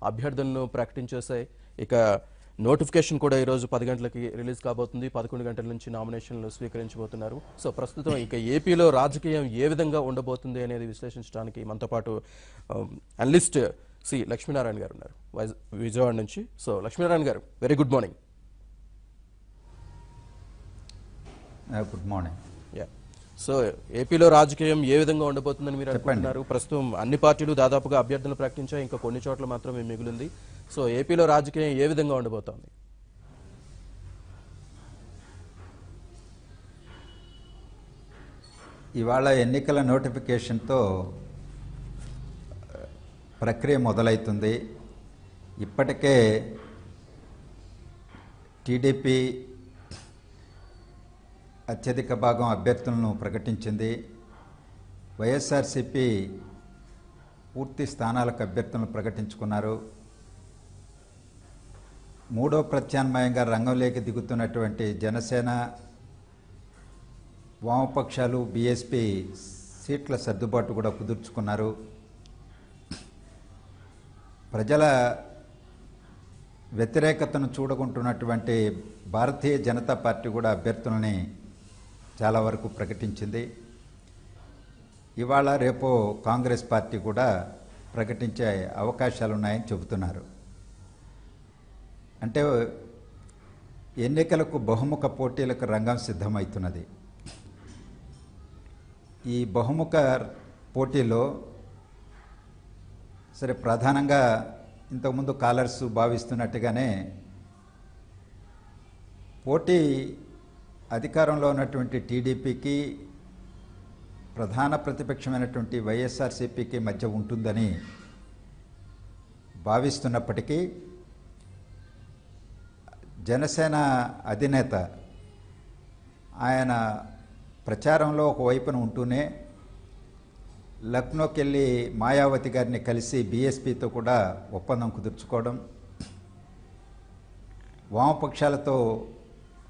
అభ్యర్థులను ప్రకటించేశాయి. ఇక నోటిఫికేషన్ కూడా ఈరోజు 10 గంటలకి రిలీజ్ కాబోతుంది. 11 గంటల నుంచి నామినేషన్లు స్వీకరించబోతున్నారు. సో ప్రస్తుతం ఇక ఏపీలో రాజకీయం ఏ విధంగా ఉండబోతుంది అనేది విశ్లేషించడానికి మనతో పాటు అనలిస్ట్ సి లక్ష్మీనారాయణ గారు ఉన్నారు విజయవాడ నుంచి. సో లక్ష్మీనారాయణ గారు, very good morning. Good morning. So ఏపీలో రాజకీయం ఏ విధంగా ఉండబోతుందని మీరు అనుకుంటున్నారు? ప్రస్తుతం అన్ని పార్టీలు దాదాపుగా అభ్యర్థులను ప్రకటించాయి, ఇంకా కొన్ని చోట్ల మాత్రమే మిగిలింది. సో ఏపీలో రాజకీయం ఏ విధంగా ఉండబోతోంది? ఇవాళ ఎన్నికల నోటిఫికేషన్తో ప్రక్రియ మొదలవుతుంది. ఇప్పటికే టీడీపీ అత్యధిక భాగం అభ్యర్థులను ప్రకటించింది. వైఎస్ఆర్సీపీ పూర్తి స్థానాలకు అభ్యర్థులను ప్రకటించుకున్నారు. మూడో ప్రత్యామ్నాయంగా రంగంలోకి దిగుతున్నటువంటి జనసేన, వామపక్షాలు, బీఎస్పీ సీట్ల సర్దుబాటు కూడా కుదుర్చుకున్నారు. ప్రజల వ్యతిరేకతను చూడకుంటున్నటువంటి భారతీయ జనతా పార్టీ కూడా అభ్యర్థులని చాలా వరకు ప్రకటించింది. ఇవాళ రేపు కాంగ్రెస్ పార్టీ కూడా ప్రకటించే అవకాశాలు ఉన్నాయని చెబుతున్నారు. అంటే ఎన్నికలకు బహుముఖ పోటీలకు రంగం సిద్ధమవుతున్నది. ఈ బహుముఖ పోటీలో సరే ప్రధానంగా ఇంతకుముందు కాలర్స్ భావిస్తున్నట్టుగానే పోటీ అధికారంలో ఉన్నటువంటి టీడీపీకి, ప్రధాన ప్రతిపక్షమైనటువంటి వైఎస్ఆర్సీపీకి మధ్య ఉంటుందని భావిస్తున్నప్పటికీ జనసేన అధినేత ఆయన ప్రచారంలో ఒకవైపున ఉంటూనే లక్నోకి వెళ్ళి మాయావతి గారిని కలిసి బీఎస్పీతో కూడా ఒప్పందం కుదుర్చుకోవడం, వామపక్షాలతో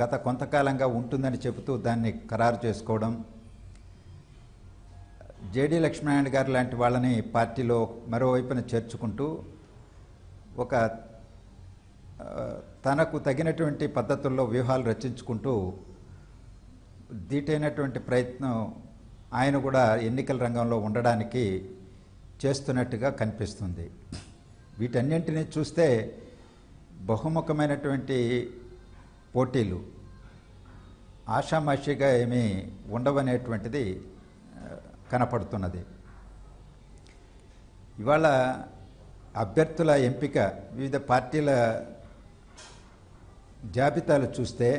గత కొంతకాలంగా ఉంటుందని చెబుతూ దాన్ని ఖరారు చేసుకోవడం, జేడీ లక్ష్మీనారాయణ గారు లాంటి వాళ్ళని పార్టీలో మరోవైపున చేర్చుకుంటూ ఒక తనకు తగినటువంటి పద్ధతుల్లో వ్యూహాలు రచించుకుంటూ దీటైనటువంటి ప్రయత్నం ఆయన కూడా ఎన్నికల రంగంలో ఉండడానికి చేస్తున్నట్టుగా కనిపిస్తుంది. వీటన్నింటినీ చూస్తే బహుముఖమైనటువంటి పోటీలు ఆషామాషిగా ఏమీ ఉండవనేటువంటిది కనపడుతున్నది. ఇవాళ అభ్యర్థుల ఎంపిక వివిధ పార్టీల జాబితాలు చూస్తే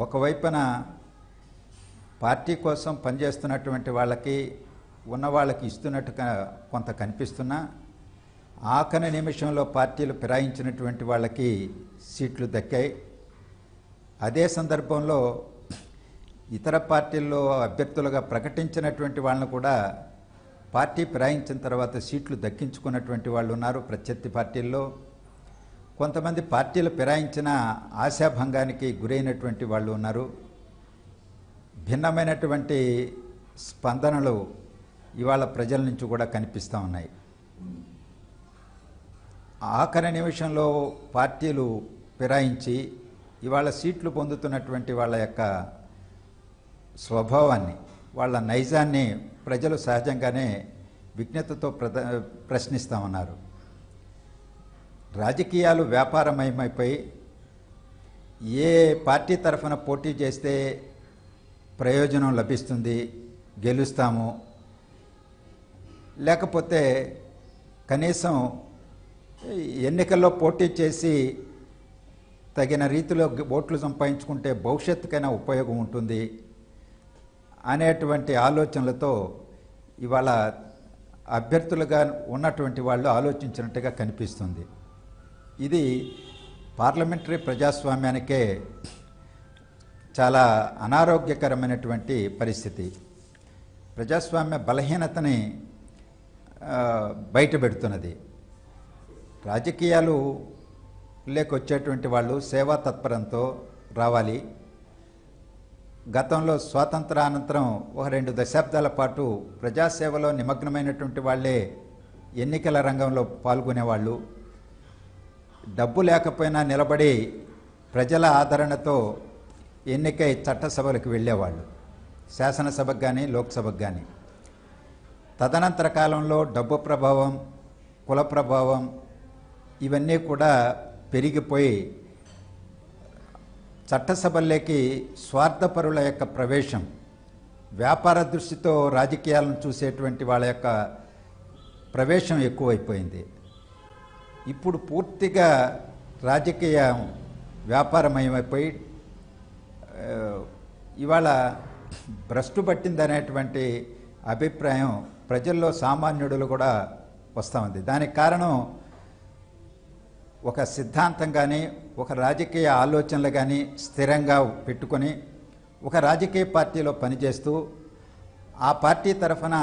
ఒకవైపున పార్టీ కోసం పనిచేస్తున్నటువంటి వాళ్ళకి ఉన్న వాళ్ళకి ఇస్తున్నట్టుగా కొంత కనిపిస్తున్నా ఆఖరి నిమిషంలో పార్టీలు ఫిరాయించినటువంటి వాళ్ళకి సీట్లు దక్కాయి. అదే సందర్భంలో ఇతర పార్టీల్లో అభ్యర్థులుగా ప్రకటించినటువంటి వాళ్ళను కూడా పార్టీ ఫిరాయించిన తర్వాత సీట్లు దక్కించుకున్నటువంటి వాళ్ళు ఉన్నారు. ప్రత్యర్థి పార్టీల్లో కొంతమంది పార్టీలు ఫిరాయించిన ఆశాభంగానికి గురైనటువంటి వాళ్ళు ఉన్నారు. భిన్నమైనటువంటి స్పందనలు ఇవాళ ప్రజల నుంచి కూడా కనిపిస్తూ ఉన్నాయి. ఆఖరి నిమిషంలో పార్టీలు ఫిరాయించి ఇవాళ సీట్లు పొందుతున్నటువంటి వాళ్ళ యొక్క స్వభావాన్ని, వాళ్ళ నైజాన్ని ప్రజలు సహజంగానే విజ్ఞతతో ప్రశ్నిస్తూ ఉన్నారు. రాజకీయాలు వ్యాపారమయమైపోయి ఏ పార్టీ తరఫున పోటీ చేస్తే ప్రయోజనం లభిస్తుంది, గెలుస్తాము, లేకపోతే కనీసం ఎన్నికల్లో పోటీ చేసి తగిన రీతిలో ఓట్లు సంపాదించుకుంటే భవిష్యత్తుకైనా ఉపయోగం ఉంటుంది అనేటువంటి ఆలోచనలతో ఇవాళ అభ్యర్థులుగా ఉన్నటువంటి వాళ్ళు ఆలోచించినట్టుగా కనిపిస్తుంది. ఇది పార్లమెంటరీ ప్రజాస్వామ్యానికే చాలా అనారోగ్యకరమైనటువంటి పరిస్థితి. ప్రజాస్వామ్య బలహీనతని బయటపెడుతున్నది. రాజకీయాలు లేకొచ్చేటువంటి వాళ్ళు సేవా తత్పరంతో రావాలి. గతంలో స్వాతంత్రానంతరం 2 దశాబ్దాల పాటు ప్రజాసేవలో నిమగ్నమైనటువంటి వాళ్ళే ఎన్నికల రంగంలో పాల్గొనేవాళ్ళు, డబ్బు లేకపోయినా నిలబడి ప్రజల ఆదరణతో ఎన్నికై చట్టసభలకు వెళ్ళేవాళ్ళు, శాసనసభకు కానీ లోక్సభకు కానీ. తదనంతర కాలంలో డబ్బు ప్రభావం, కుల ప్రభావం ఇవన్నీ కూడా పెరిగిపోయి చట్టసభల్లోకి స్వార్థపరుల యొక్క ప్రవేశం, వ్యాపార దృష్టితో రాజకీయాలను చూసేటువంటి వాళ్ళ యొక్క ప్రవేశం ఎక్కువైపోయింది. ఇప్పుడు పూర్తిగా రాజకీయం వ్యాపారమయమైపోయి ఇవాళ భ్రష్టు పట్టిందనేటువంటి అభిప్రాయం ప్రజల్లో సామాన్యుడులు కూడా వస్తూ ఉంది. దానికి కారణం ఒక సిద్ధాంతం కానీ ఒక రాజకీయ ఆలోచనలు కానీ స్థిరంగా పెట్టుకొని ఒక రాజకీయ పార్టీలో పనిచేస్తూ ఆ పార్టీ తరఫున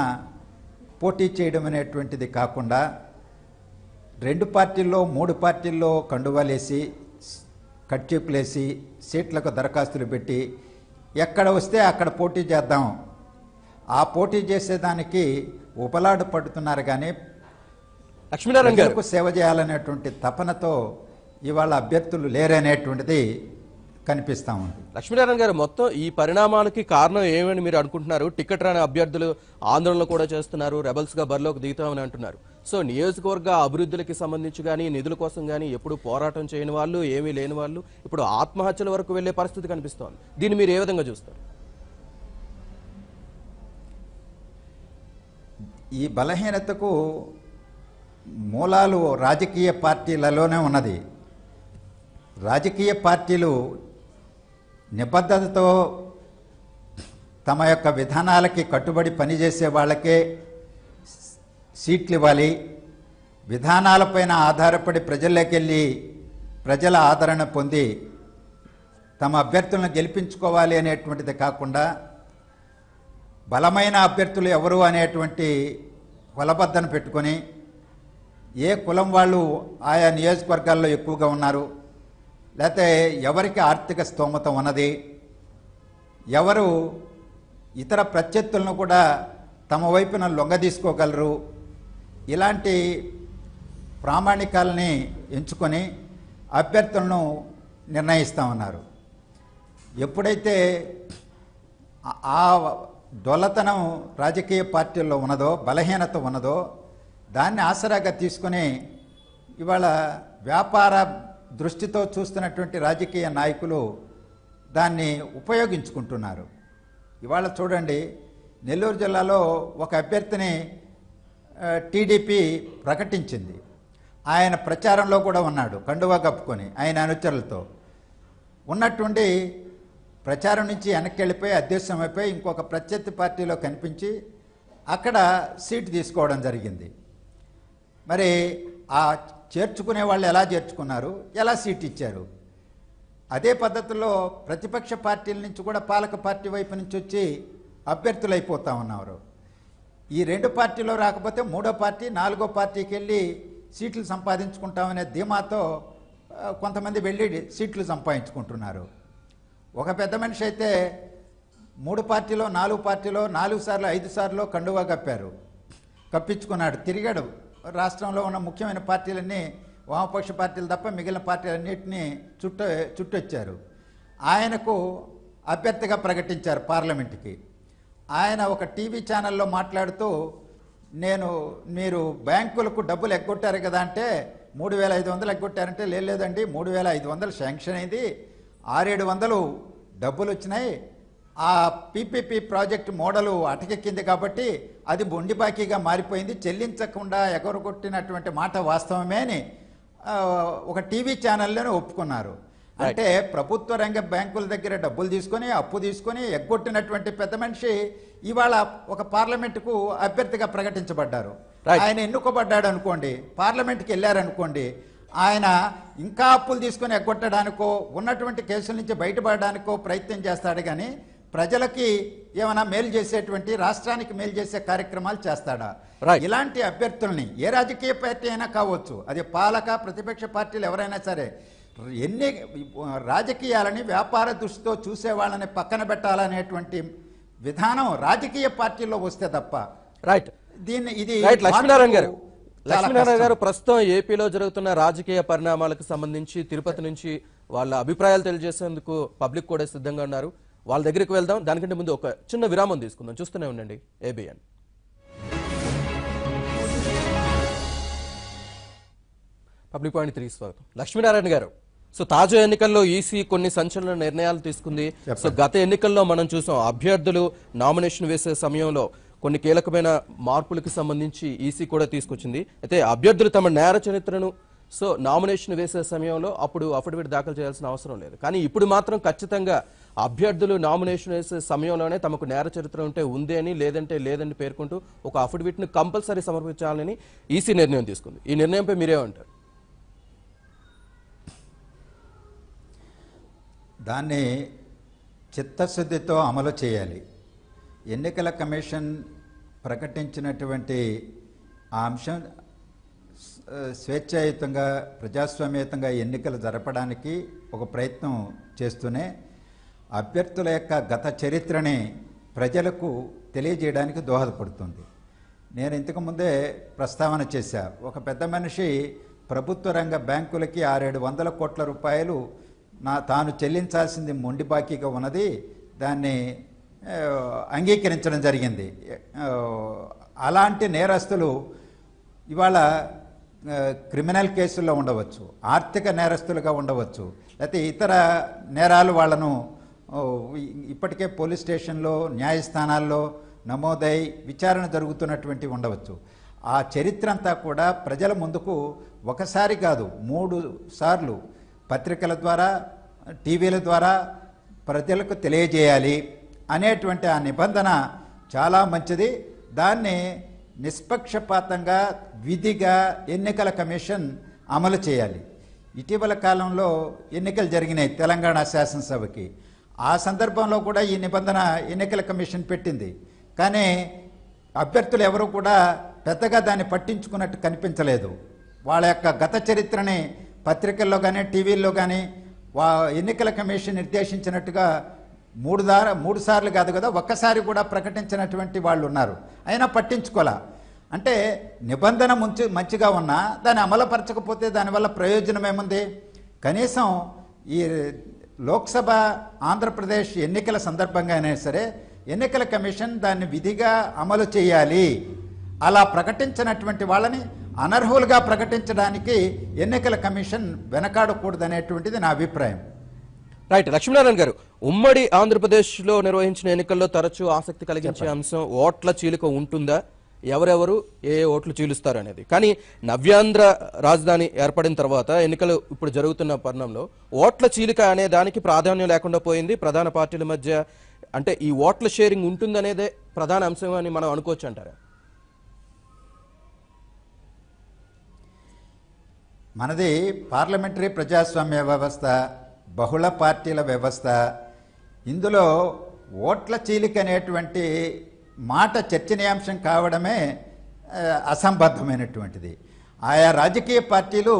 పోటీ చేయడం అనేటువంటిది కాకుండా 2 పార్టీల్లో 3 పార్టీల్లో కండువాలేసి కట్చెప్పులేసి సీట్లకు దరఖాస్తులు పెట్టి ఎక్కడ వస్తే అక్కడ పోటీ చేద్దాం, ఆ పోటీ చేసేదానికి ఉపలాడు పడుతున్నారు. కానీ లక్ష్మీనారాయణ గారు సేవ చేయాలనేటువంటి తపనతో ఇవాళ అభ్యర్థులు లేరనేటువంటిది కనిపిస్తూ ఉంది. లక్ష్మీనారాయణ గారు, మొత్తం ఈ పరిణామాలకి కారణం ఏమని మీరు అనుకుంటున్నారు? టికెట్ రాని అభ్యర్థులు ఆందోళనలు కూడా చేస్తున్నారు, రెబల్స్ గా బరిలోకి దిగుతామని అంటున్నారు. సో నియోజకవర్గ అభివృద్ధులకి సంబంధించి కానీ నిధుల కోసం కానీ ఎప్పుడు పోరాటం చేయని వాళ్ళు, ఏమీ లేని వాళ్ళు ఇప్పుడు ఆత్మహత్యల వరకు వెళ్లే పరిస్థితి కనిపిస్తోంది. దీన్ని మీరు ఏ విధంగా చూస్తారు? ఈ బలహీనతకు మూలాలు రాజకీయ పార్టీలలోనే ఉన్నది. రాజకీయ పార్టీలు నిబద్ధతతో తమ యొక్క విధానాలకి కట్టుబడి పనిచేసే వాళ్ళకే సీట్లు ఇవ్వాలి, విధానాలపైన ఆధారపడి ప్రజల్లోకి వెళ్ళి ప్రజల ఆదరణ పొంది తమ అభ్యర్థులను గెలిపించుకోవాలి అనేటువంటిది కాకుండా బలమైన అభ్యర్థులు ఎవరు అనేటువంటి కొలబద్దను పెట్టుకొని ఏ కులం వాళ్ళు ఆయా నియోజకవర్గాల్లో ఎక్కువగా ఉన్నారు, లేకపోతే ఎవరికి ఆర్థిక స్తోమత ఉన్నది, ఎవరు ఇతర ప్రత్యర్థులను కూడా తమ వైపున లొంగదీసుకోగలరు, ఇలాంటి ప్రామాణికాలని ఎంచుకొని అభ్యర్థులను నిర్ణయిస్తూ ఉన్నారు. ఎప్పుడైతే ఆ డొల్లతనం రాజకీయ పార్టీల్లో ఉన్నదో, బలహీనత ఉన్నదో, దాన్ని ఆసరాగా తీసుకొని ఇవాళ వ్యాపార దృష్టితో చూస్తున్నటువంటి రాజకీయ నాయకులు దాన్ని ఉపయోగించుకుంటున్నారు. ఇవాళ చూడండి, నెల్లూరు జిల్లాలో ఒక అభ్యర్థిని టీడీపీ ప్రకటించింది. ఆయన ప్రచారంలో కూడా ఉన్నాడు, కండువా కప్పుకొని ఆయన అనుచరులతో ఉన్నట్టుండి ప్రచారం నుంచి వెనక్కి వెళ్ళిపోయి అధ్యక్షమైపోయి ఇంకొక ప్రత్యర్థి పార్టీలో కనిపించి అక్కడ సీటు తీసుకోవడం జరిగింది. మరి ఆ చేర్చుకునే వాళ్ళు ఎలా చేర్చుకున్నారు, ఎలా సీట్ ఇచ్చారు? అదే పద్ధతిలో ప్రతిపక్ష పార్టీల నుంచి కూడా పాలక పార్టీ వైపు నుంచి వచ్చి అభ్యర్థులు అయిపోతూ ఉన్నారు. ఈ 2 పార్టీలో రాకపోతే 3వ పార్టీ 4వ పార్టీకి వెళ్ళి సీట్లు సంపాదించుకుంటామనే ధీమాతో కొంతమంది వెళ్ళి సీట్లు సంపాదించుకుంటున్నారు. ఒక పెద్ద మనిషి అయితే 3 పార్టీలో 4 పార్టీలో 4 సార్లు 5 సార్లు కండువా కప్పించుకున్నాడు, తిరిగాడు. రాష్ట్రంలో ఉన్న ముఖ్యమైన పార్టీలన్నీ వామపక్ష పార్టీలు తప్ప మిగిలిన పార్టీలన్నింటినీ చుట్టొచ్చారు. ఆయనకు అభ్యర్థిగా ప్రకటించారు పార్లమెంటుకి. ఆయన ఒక టీవీ ఛానల్లో మాట్లాడుతూ, మీరు బ్యాంకులకు డబ్బులు ఎగ్గొట్టారు కదా అంటే 3,500 ఎగ్గొట్టారంటే లేదండి, 3,500 శాంక్షన్ అయింది, 600-700 డబ్బులు వచ్చినాయి. ఆ పీపీపీ ప్రాజెక్ట్ మోడలు అటకెక్కింది కాబట్టి అది బొండి బాకీగా మారిపోయింది, చెల్లించకుండా ఎగరగొట్టినటువంటి మాట వాస్తవమే అని ఒక టీవీ ఛానల్లోనే ఒప్పుకున్నారు. అంటే ప్రభుత్వ రంగ బ్యాంకుల దగ్గర డబ్బులు తీసుకొని అప్పు తీసుకొని ఎగ్గొట్టినటువంటి పెద్ద మనిషి ఇవాళ ఒక పార్లమెంటుకు అభ్యర్థిగా ప్రకటించబడ్డారు. ఆయన ఎన్నుకోబడ్డాడు అనుకోండి, పార్లమెంట్కి వెళ్ళారనుకోండి, ఆయన ఇంకా అప్పులు తీసుకొని ఎగ్గొట్టడానికో ఉన్నటువంటి కేసుల నుంచి బయటపడడానికో ప్రయత్నం చేస్తాడు. కానీ ప్రజలకి ఏమైనా మేలు చేసేటువంటి, రాష్ట్రానికి మేలు చేసే కార్యక్రమాలు చేస్తాడా? ఇలాంటి అభ్యర్థుల్ని ఏ రాజకీయ పార్టీ అయినా కావచ్చు, అది పాలక ప్రతిపక్ష పార్టీలు ఎవరైనా సరే, ఎన్ని రాజకీయాలని వ్యాపార దృష్టితో చూసే వాళ్ళని పక్కన పెట్టాలనేటువంటి విధానం రాజకీయ పార్టీల్లో వస్తే తప్ప రైట్ దీన్ని ఇది లక్ష్మీనారాయణ గారు లక్ష్మీనారాయణ గారు, ప్రస్తుతం ఏపీలో జరుగుతున్న రాజకీయ పరిణామాలకు సంబంధించి తిరుపతి నుంచి వాళ్ళ అభిప్రాయాలు తెలియజేసేందుకు పబ్లిక్ కూడా సిద్ధంగా ఉన్నారు. వాళ్ళ దగ్గరికి వెళ్దాం. దానికంటే ముందు ఒక చిన్న విరామం తీసుకుందాం. చూస్తూనే ఉండండి ఏబిఎన్. పబ్లిక్ పాయింట్ 3 స్వాగతం. లక్ష్మీనారాయణ గారు, సో తాజా ఎన్నికల్లో ఈసీ కొన్ని సంచలన నిర్ణయాలు తీసుకుంది. సో గత ఎన్నికల్లో మనం చూసాం, అభ్యర్థులు నామినేషన్ వేసే సమయంలో కొన్ని కీలకమైన మార్పులకు సంబంధించి ఈసీ కూడా తీసుకొచ్చింది. అయితే అభ్యర్థులు తమ నేర చరిత్రను సో నామినేషన్ వేసే సమయంలో అప్పుడు అఫిడవిట్ దాఖలు చేయాల్సిన అవసరం లేదు. కానీ ఇప్పుడు మాత్రం ఖచ్చితంగా అభ్యర్థులు నామినేషన్ వేసే సమయంలోనే తమకు నేర చరిత్ర ఉంటే ఉంది అని, లేదంటే లేదని పేర్కొంటూ ఒక అఫిడవిట్ను కంపల్సరీ సమర్పించాలని ఈసీ నిర్ణయం తీసుకుంది. ఈ నిర్ణయంపై మీరేమంటారు? దాన్ని చిత్తశుద్ధితో అమలు చేయాలి. ఎన్నికల కమిషన్ ప్రకటించినటువంటి ఆ అంశం స్వేచ్ఛాయుతంగా ప్రజాస్వామ్యయుతంగా ఎన్నికలు జరపడానికి ఒక ప్రయత్నం చేస్తూనే అభ్యర్థుల యొక్క గత చరిత్రని ప్రజలకు తెలియజేయడానికి దోహదపడుతుంది. నేను ఇంతకుముందే ప్రస్తావన చేశా, ఒక పెద్ద మనిషి ప్రభుత్వ రంగ బ్యాంకులకి 600-700 కోట్ల రూపాయలు తాను చెల్లించాల్సింది మొండి బాకీగా ఉన్నది, దాన్ని అంగీకరించడం జరిగింది. అలాంటి నేరస్తులు ఇవాళ క్రిమినల్ కేసుల్లో ఉండవచ్చు, ఆర్థిక నేరస్తులుగా ఉండవచ్చు, లేకపోతే ఇతర నేరాలు వాళ్ళను ఇప్పటికే పోలీస్ స్టేషన్లో న్యాయస్థానాల్లో నమోదై విచారణ జరుగుతున్నటువంటి ఉండవచ్చు. ఆ చరిత్ర అంతా కూడా ప్రజల ముందుకు ఒకసారి కాదు 3 సార్లు పత్రికల ద్వారా, టీవీల ద్వారా ప్రజలకు తెలియజేయాలి అనేటువంటి ఆ నిబంధన చాలా మంచిది. దాన్ని నిష్పక్షపాతంగా విధిగా ఎన్నికల కమిషన్ అమలు చేయాలి. ఇటీవల కాలంలో ఎన్నికలు జరిగినాయి తెలంగాణ శాసనసభకి. ఆ సందర్భంలో కూడా ఈ నిబంధన ఎన్నికల కమిషన్ పెట్టింది. కానీ అభ్యర్థులు ఎవరు కూడా పెద్దగా దాన్ని పట్టించుకున్నట్టు కనిపించలేదు. వాళ్ళ యొక్క గత చరిత్రని పత్రికల్లో కానీ టీవీల్లో కానీ ఎన్నికల కమిషన్ నిర్దేశించినట్టుగా 3 సార్లు కాదు కదా, ఒక్కసారి కూడా ప్రకటించినటువంటి వాళ్ళు ఉన్నారు. అయినా పట్టించుకోలే. అంటే నిబంధన మంచిగా ఉన్నా దాన్ని అమలుపరచకపోతే దానివల్ల ప్రయోజనం ఏముంది? కనీసం ఈ లోక్సభ ఆంధ్రప్రదేశ్ ఎన్నికల సందర్భంగా అయినా సరే ఎన్నికల కమిషన్ దాన్ని విధిగా అమలు చేయాలి. అలా ప్రకటించినటువంటి వాళ్ళని అనర్హులుగా ప్రకటించడానికి ఎన్నికల కమిషన్ వెనకాడకూడదనేటువంటిది నా అభిప్రాయం. రైట్. లక్ష్మీనారాయణ గారు, ఉమ్మడి ఆంధ్రప్రదేశ్లో నిర్వహించిన ఎన్నికల్లో తరచూ ఆసక్తి కలిగించే అంశం ఓట్ల చీలిక ఉంటుందా, ఎవరెవరు ఏ ఓట్లు చీలుస్తారు అనేది. కానీ నవ్యాంధ్ర రాజధాని ఏర్పడిన తర్వాత ఎన్నికలు ఇప్పుడు జరుగుతున్న పరిణామంలో ఓట్ల చీలిక అనే దానికి ప్రాధాన్యం లేకుండా పోయింది. ప్రధాన పార్టీల మధ్య అంటే ఈ ఓట్ల షేరింగ్ ఉంటుందనేదే ప్రధాన అంశం అని మనం అనుకోవచ్చు అంటారా? మనది పార్లమెంటరీ ప్రజాస్వామ్య వ్యవస్థ, బహుళ పార్టీల వ్యవస్థ. ఇందులో ఓట్ల చీలిక అనేటువంటి మాట చర్చనీయాంశం కావడమే అసంబద్ధమైనటువంటిది. ఆయా రాజకీయ పార్టీలు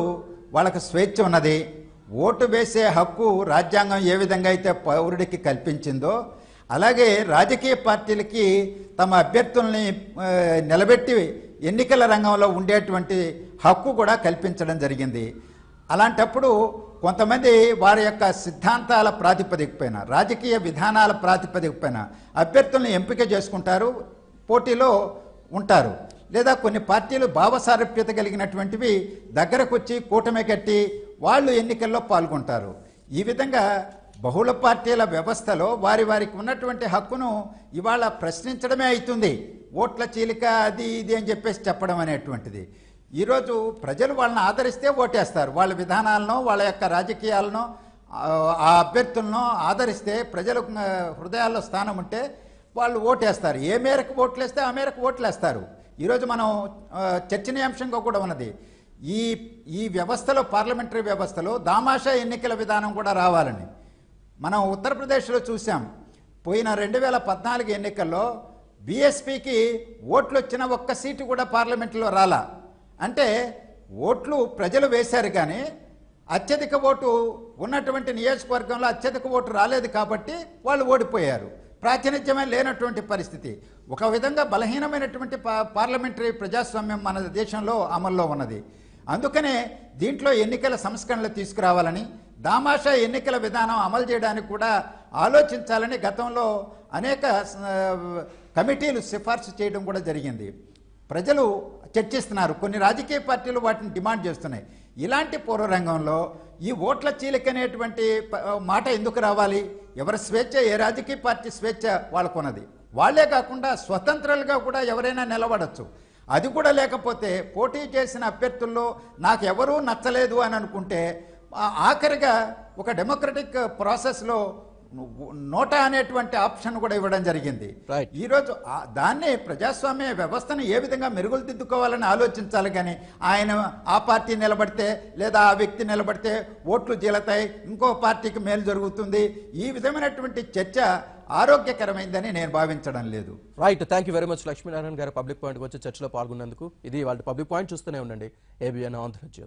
వాళ్ళకు స్వేచ్ఛ ఉన్నది. ఓటు వేసే హక్కు రాజ్యాంగం ఏ విధంగా అయితే పౌరుడికి కల్పించిందో అలాగే రాజకీయ పార్టీలకి తమ అభ్యర్థుల్ని నిలబెట్టి ఎన్నికల రంగంలో ఉండేటువంటి హక్కు కూడా కల్పించడం జరిగింది. అలాంటప్పుడు కొంతమంది వారి యొక్క సిద్ధాంతాల ప్రాతిపదికపైన, రాజకీయ విధానాల ప్రాతిపదికపైన అభ్యర్థుల్ని ఎంపిక చేసుకుంటారు, పోటీలో ఉంటారు. లేదా కొన్ని పార్టీలు భావసారూప్యత కలిగినటువంటివి దగ్గరకు వచ్చి కూటమి కట్టి వాళ్ళు ఎన్నికల్లో పాల్గొంటారు. ఈ విధంగా బహుళ పార్టీల వ్యవస్థలో వారికి ఉన్నటువంటి హక్కును ఇవాళ ప్రశ్నించడమే అవుతుంది. ఓట్ల చీలిక అది ఇది అని చెప్పేసి చెప్పడం అనేటువంటిది. ఈరోజు ప్రజలు వాళ్ళని ఆదరిస్తే ఓటేస్తారు. వాళ్ళ విధానాలను, వాళ్ళ యొక్క రాజకీయాలను, ఆ అభ్యర్థులను ఆదరిస్తే ప్రజల హృదయాల్లో స్థానం ఉంటే వాళ్ళు ఓటేస్తారు. ఏ మేరకు ఓట్లేస్తే ఆ మేరకు ఓట్లేస్తారు. ఈరోజు మనం చర్చనీయాంశంగా కూడా ఉన్నది ఈ వ్యవస్థలో, పార్లమెంటరీ వ్యవస్థలో దామాషా ఎన్నికల విధానం కూడా రావాలని. మనం ఉత్తరప్రదేశ్లో చూసాం. పోయిన 2014 ఎన్నికల్లో బీఎస్పీకి ఓట్లు వచ్చిన ఒక్క సీటు కూడా పార్లమెంట్లో రాలా. అంటే ఓట్లు ప్రజలు వేశారు కానీ అత్యధిక ఓటు ఉన్నటువంటి నియోజకవర్గంలో అత్యధిక ఓటు రాలేదు కాబట్టి వాళ్ళు ఓడిపోయారు. ప్రాతినిధ్యమే లేనటువంటి పరిస్థితి. ఒక విధంగా బలహీనమైనటువంటి పార్లమెంటరీ ప్రజాస్వామ్యం మన దేశంలో అమల్లో ఉన్నది. అందుకనే దీంట్లో ఎన్నికల సంస్కరణలు తీసుకురావాలని, దామాషా ఎన్నికల విధానం అమలు చేయడానికి కూడా ఆలోచించాలని గతంలో అనేక కమిటీలు సిఫార్సు చేయడం కూడా జరిగింది. ప్రజలు చర్చిస్తున్నారు, కొన్ని రాజకీయ పార్టీలు వాటిని డిమాండ్ చేస్తున్నాయి. ఇలాంటి పూర్వరంగంలో ఈ ఓట్ల చీలిక అనేటువంటి మాట ఎందుకు రావాలి? ఎవరి స్వేచ్ఛ, ఏ రాజకీయ పార్టీ స్వేచ్ఛ వాళ్ళకున్నది. వాళ్లే కాకుండా స్వతంత్రాలుగా కూడా ఎవరైనా నిలబడచ్చు. అది కూడా లేకపోతే పోటీ చేసిన అభ్యర్థుల్లో నాకు ఎవరూ నచ్చలేదు అని అనుకుంటే ఆఖరిగా ఒక డెమోక్రటిక్ ప్రాసెస్లో నోటా అనేటువంటి ఆప్షన్ కూడా ఇవ్వడం జరిగింది. ఈరోజు దాన్ని ప్రజాస్వామ్య వ్యవస్థను ఏ విధంగా మెరుగుదిద్దుకోవాలని ఆలోచించాలి. కానీ ఆయన ఆ పార్టీ నిలబడితే లేదా ఆ వ్యక్తి నిలబడితే ఓట్లు జీలతాయి, ఇంకో పార్టీకి మేలు జరుగుతుంది, ఈ విధమైనటువంటి చర్చ ఆరోగ్యకరమైందని నేను భావించడం లేదు. Right, thank you very much Lakshminarayana గారు పబ్లిక్ పాయింట్కి వచ్చి చర్చలో పాల్గొన్నందుకు. ఇది వాళ్ళ పబ్లిక్ పాయింట్. చూస్తూనే ఉండండి ABN ఆంధ్రజ్యోతి.